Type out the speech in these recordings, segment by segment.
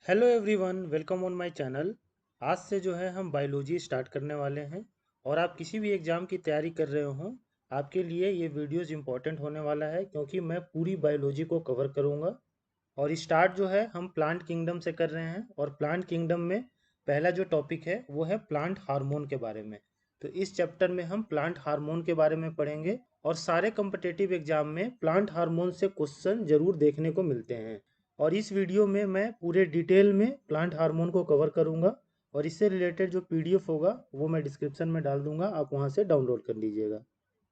Hello everyone, welcome on my channel. आज से जो है हम बायोलॉजी स्टार्ट करने वाले हैं। और आप किसी भी एग्ज़ाम की तैयारी कर रहे हो, आपके लिए ये वीडियोस इंपॉर्टेंट होने वाला है, क्योंकि मैं पूरी बायोलॉजी को कवर करूँगा। और स्टार्ट जो है हम प्लांट किंगडम से कर रहे हैं, और प्लांट किंगडम में पहला जो टॉपिक है वो है प्लांट हार्मोन के बारे में। तो इस चैप्टर में हम प्लांट हार्मोन के बारे में पढ़ेंगे, और सारे कम्पिटिटिव एग्जाम में प्लांट हार्मोन से क्वेश्चन जरूर देखने को मिलते हैं। और इस वीडियो में मैं पूरे डिटेल में प्लांट हार्मोन को कवर करूंगा, और इससे रिलेटेड जो पीडीएफ होगा वो मैं डिस्क्रिप्शन में डाल दूंगा, आप वहां से डाउनलोड कर लीजिएगा।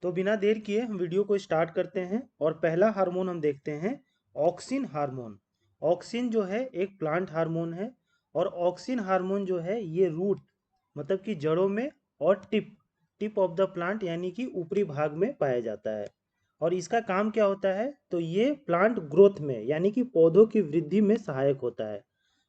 तो बिना देर किए हम वीडियो को स्टार्ट करते हैं, और पहला हार्मोन हम देखते हैं, ऑक्सिन हार्मोन। ऑक्सिन जो है एक प्लांट हार्मोन है, और ऑक्सिन हार्मोन जो है ये रूट मतलब कि जड़ों में और tip tip of the plant यानी कि ऊपरी भाग में पाया जाता है। और इसका काम क्या होता है, तो ये प्लांट ग्रोथ में यानी कि पौधों की वृद्धि में सहायक होता है।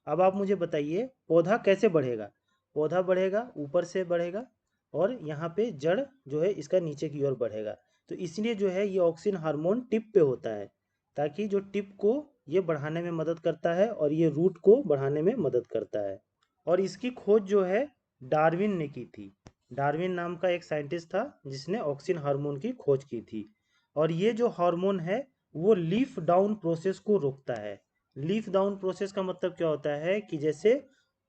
अब आप मुझे बताइए, पौधा कैसे बढ़ेगा। पौधा बढ़ेगा, ऊपर से बढ़ेगा, और यहाँ पे जड़ जो है इसका नीचे की ओर बढ़ेगा। तो इसलिए जो है ये ऑक्सिन हार्मोन टिप पे होता है, ताकि जो टिप को ये बढ़ाने में मदद करता है, और ये रूट को बढ़ाने में मदद करता है। और इसकी खोज जो है डार्विन ने की थी। डार्विन नाम का एक साइंटिस्ट था जिसने ऑक्सिन हार्मोन की खोज की थी। और ये जो हार्मोन है वो लीफ डाउन प्रोसेस को रोकता है। लीफ डाउन प्रोसेस का मतलब क्या होता है कि जैसे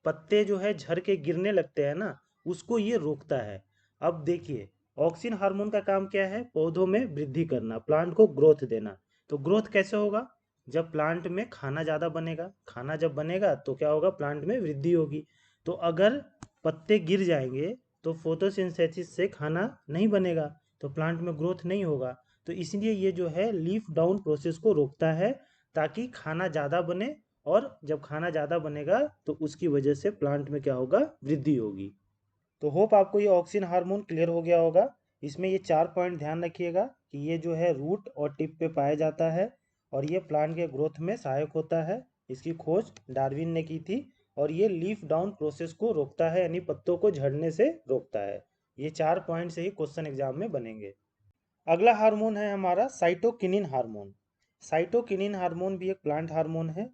पत्ते जो है झड़ के गिरने लगते हैं ना, उसको ये रोकता है। अब देखिए, ऑक्सिन हार्मोन का काम क्या है, पौधों में वृद्धि करना, प्लांट को ग्रोथ देना। तो ग्रोथ कैसे होगा, जब प्लांट में खाना ज़्यादा बनेगा, खाना जब बनेगा तो क्या होगा, प्लांट में वृद्धि होगी। तो अगर पत्ते गिर जाएंगे तो फोटोसिंथेसिस से खाना नहीं बनेगा, तो प्लांट में ग्रोथ नहीं होगा। तो इसलिए ये जो है लीफ डाउन प्रोसेस को रोकता है, ताकि खाना ज़्यादा बने, और जब खाना ज़्यादा बनेगा तो उसकी वजह से प्लांट में क्या होगा, वृद्धि होगी। तो होप आपको ये ऑक्सिन हार्मोन क्लियर हो गया होगा। इसमें ये 4 पॉइंट ध्यान रखिएगा कि ये जो है रूट और टिप पे पाया जाता है, और ये प्लांट के ग्रोथ में सहायक होता है। इसकी खोज डार्विन ने की थी। और ये लीफ डाउन प्रोसेस को रोकता है, यानी पत्तों को झड़ने से रोकता है। ये 4 पॉइंट से ही क्वेश्चन एग्जाम में बनेंगे। अगला हार्मोन है हमारा साइटोकिनिन हार्मोन। साइटोकिनिन हार्मोन भी एक प्लांट हार्मोन है,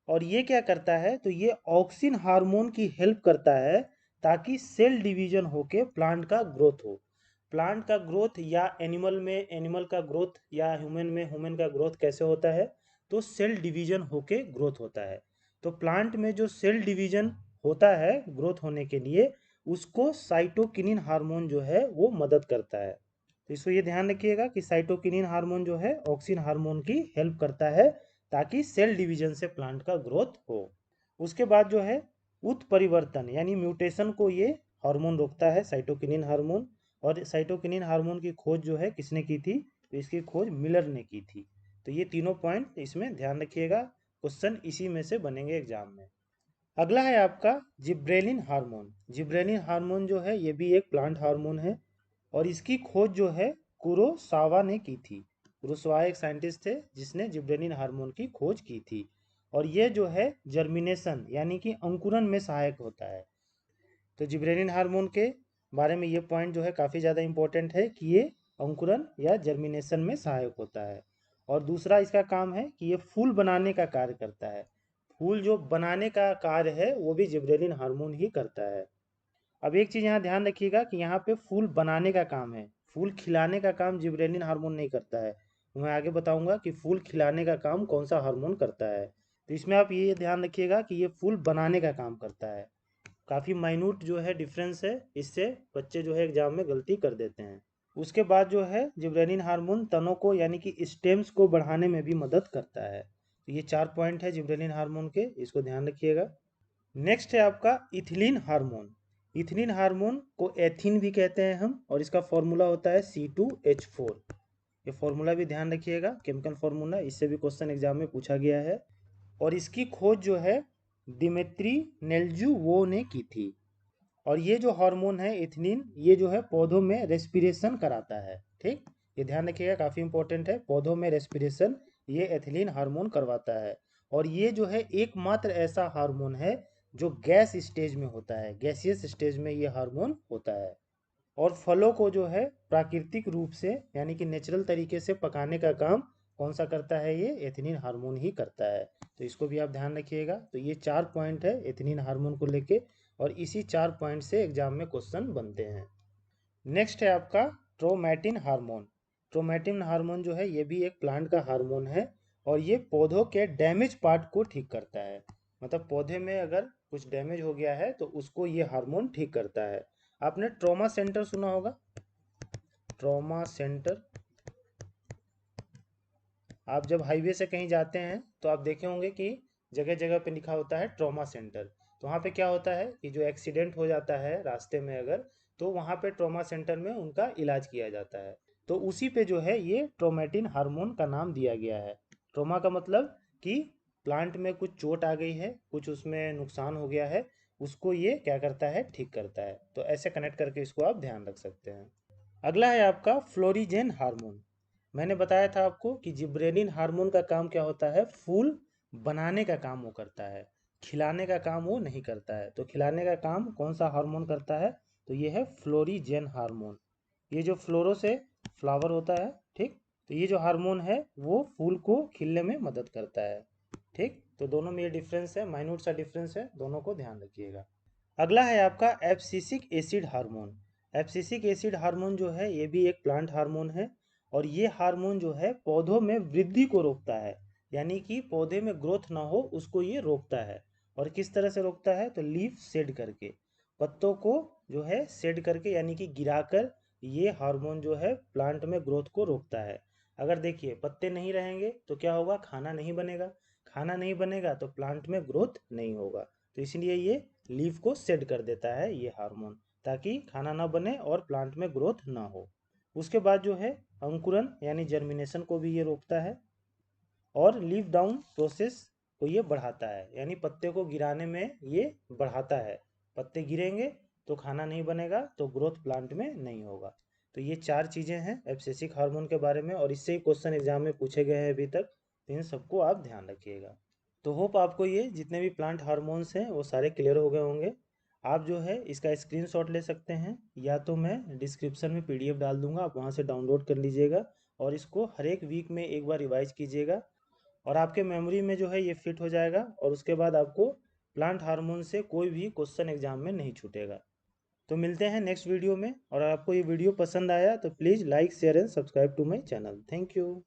और ये क्या करता है, तो ये ऑक्सिन हार्मोन की हेल्प करता है, ताकि सेल डिवीजन होके प्लांट का ग्रोथ हो। प्लांट का ग्रोथ या एनिमल में एनिमल का ग्रोथ या ह्यूमन में ह्यूमन का ग्रोथ कैसे होता है, तो सेल डिवीजन होके ग्रोथ होता है। तो प्लांट में जो सेल डिवीजन होता है ग्रोथ होने के लिए, उसको साइटोकिनिन हार्मोन जो है वो मदद करता है। तो इसको ये ध्यान रखिएगा कि साइटोकिनिन हार्मोन जो है ऑक्सिन हार्मोन की हेल्प करता है, ताकि सेल डिवीजन से प्लांट का ग्रोथ हो। उसके बाद जो है उत्परिवर्तन यानी म्यूटेशन को ये हार्मोन रोकता है, साइटोकिनिन हार्मोन। और साइटोकिनिन हार्मोन की खोज जो है किसने की थी, तो इसकी खोज मिलर ने की थी। तो ये तीनों पॉइंट इसमें ध्यान रखिएगा, क्वेश्चन इसी में से बनेंगे एग्जाम में। अगला है आपका जिब्रेलिन हार्मोन। जिब्रेलिन हार्मोन जो है ये भी एक प्लांट हार्मोन है, और इसकी खोज जो है कुरोसावा ने की थी। कुरोसावा एक साइंटिस्ट थे जिसने जिब्रेलिन हार्मोन की खोज की थी। और ये जो है जर्मिनेशन यानी कि अंकुरन में सहायक होता है। तो जिब्रेलिन हार्मोन के बारे में ये पॉइंट जो है काफ़ी ज़्यादा इंपॉर्टेंट है कि ये अंकुरन या जर्मिनेशन में सहायक होता है। और दूसरा इसका काम है कि ये फूल बनाने का कार्य करता है। फूल जो बनाने का कार्य है वो भी जिब्रेलिन हार्मोन ही करता है। अब एक चीज़ यहाँ ध्यान रखिएगा कि यहाँ पे फूल बनाने का काम है, फूल खिलाने का काम जिब्रेलिन हार्मोन नहीं करता है। मैं आगे बताऊंगा कि फूल खिलाने का काम कौन सा हार्मोन करता है। तो इसमें आप ये ध्यान रखिएगा कि ये फूल बनाने का काम करता है। काफ़ी माइन्यूट जो है डिफरेंस है, इससे बच्चे जो है एग्जाम में गलती कर देते हैं। उसके बाद जो है जिब्रेलिन हार्मोन तनों को यानी कि स्टेम्स को बढ़ाने में भी मदद करता है। तो ये 4 पॉइंट है जिब्रेलिन हार्मोन के, इसको ध्यान रखिएगा। नेक्स्ट है आपका इथिलीन हार्मोन। इथिलीन हार्मोन को एथिन भी कहते हैं हम, और इसका फॉर्मूला होता है C2H4। ये फॉर्मूला भी ध्यान रखिएगा, केमिकल फॉर्मूला, इससे भी क्वेश्चन एग्जाम में पूछा गया है। और इसकी खोज जो है दिमित्री नेल्जुवो ने की थी। और ये जो हार्मोन है इथिलीन, ये जो है पौधों में रेस्पिरेशन कराता है। ठीक, ये ध्यान रखिएगा, काफ़ी इंपॉर्टेंट है, पौधों में रेस्पिरेशन ये एथिलीन हार्मोन करवाता है। और ये जो है एकमात्र ऐसा हार्मोन है जो गैस स्टेज में होता है, गैसियस स्टेज में ये हार्मोन होता है। और फलों को जो है प्राकृतिक रूप से यानी कि नेचुरल तरीके से पकाने का काम कौन सा करता है, ये एथिलीन हार्मोन ही करता है। तो इसको भी आप ध्यान रखिएगा। तो ये 4 पॉइंट है एथिलीन हार्मोन को लेके, और इसी 4 पॉइंट से एग्जाम में क्वेश्चन बनते हैं। नेक्स्ट है आपका क्रोमैटिन हार्मोन। क्रोमैटिन हार्मोन जो है ये भी एक प्लांट का हार्मोन है, और ये पौधों के डैमेज पार्ट को ठीक करता है। मतलब पौधे में अगर कुछ डैमेज हो गया है तो उसको ये हार्मोन ठीक करता है। आपने ट्रॉमा सेंटर सुना होगा, ट्रॉमा सेंटर। आप जब हाईवे से कहीं जाते हैं तो आप देखे होंगे कि जगह जगह पे लिखा होता है ट्रॉमा सेंटर। तो वहाँ पे क्या होता है कि जो एक्सीडेंट हो जाता है रास्ते में अगर, तो वहाँ पे ट्रॉमा सेंटर में उनका इलाज किया जाता है। तो उसी पे जो है ये ट्रोमेटिन हार्मोन का नाम दिया गया है। ट्रोमा का मतलब कि प्लांट में कुछ चोट आ गई है, कुछ उसमें नुकसान हो गया है, उसको ये क्या करता है, ठीक करता है। तो ऐसे कनेक्ट करके इसको आप ध्यान रख सकते हैं। अगला है आपका फ्लोरिजेन हार्मोन। मैंने बताया था आपको कि जिब्रेलिन हार्मोन का काम क्या होता है, फूल बनाने का काम वो करता है, खिलाने का काम वो नहीं करता है। तो खिलाने का काम कौन सा हार्मोन करता है, तो ये है फ्लोरिजेन हार्मोन। ये जो फ्लोरो से फ्लावर होता है, ठीक, तो ये जो हार्मोन है वो फूल को खिलने में मदद करता है। ठीक, तो दोनों में ये डिफरेंस है, माइन्यूट सा डिफरेंस है, दोनों को ध्यान रखिएगा। अगला है आपका abscisic acid hormone. Abscisic acid hormone जो है ये भी एक प्लांट हार्मोन है, और ये हार्मोन जो है पौधों में वृद्धि को रोकता है, यानी कि पौधे में ग्रोथ ना हो उसको ये रोकता है। और किस तरह से रोकता है, तो लीफ शेड करके, पत्तों को जो है शेड करके यानी कि गिराकर, ये हार्मोन जो है प्लांट में ग्रोथ को रोकता है। अगर देखिए पत्ते नहीं रहेंगे तो क्या होगा, खाना नहीं बनेगा, खाना नहीं बनेगा तो प्लांट में ग्रोथ नहीं होगा। तो इसलिए ये लीफ को शेड कर देता है ये हार्मोन, ताकि खाना ना बने और प्लांट में ग्रोथ ना हो। उसके बाद जो है अंकुरन यानी जर्मिनेशन को भी ये रोकता है, और लीफ डाउन प्रोसेस को ये बढ़ाता है, यानी पत्ते को गिराने में ये बढ़ाता है। पत्ते गिरेंगे तो खाना नहीं बनेगा, तो ग्रोथ प्लांट में नहीं होगा। तो ये 4 चीज़ें हैं एब्सेसिक हार्मोन के बारे में, और इससे ही क्वेश्चन एग्जाम में पूछे गए हैं अभी तक। तो इन सबको आप ध्यान रखिएगा। तो होप आपको ये जितने भी प्लांट हार्मोन्स हैं वो सारे क्लियर हो गए होंगे। आप जो है इसका स्क्रीनशॉट ले सकते हैं, या तो मैं डिस्क्रिप्शन में पीडीएफ डाल दूंगा, आप वहाँ से डाउनलोड कर लीजिएगा, और इसको हर एक वीक में एक बार रिवाइज कीजिएगा, और आपके मेमोरी में जो है ये फिट हो जाएगा, और उसके बाद आपको प्लांट हार्मोन से कोई भी क्वेश्चन एग्जाम में नहीं छूटेगा। तो मिलते हैं नेक्स्ट वीडियो में, और आपको ये वीडियो पसंद आया तो please like share and subscribe to my channel. Thank you.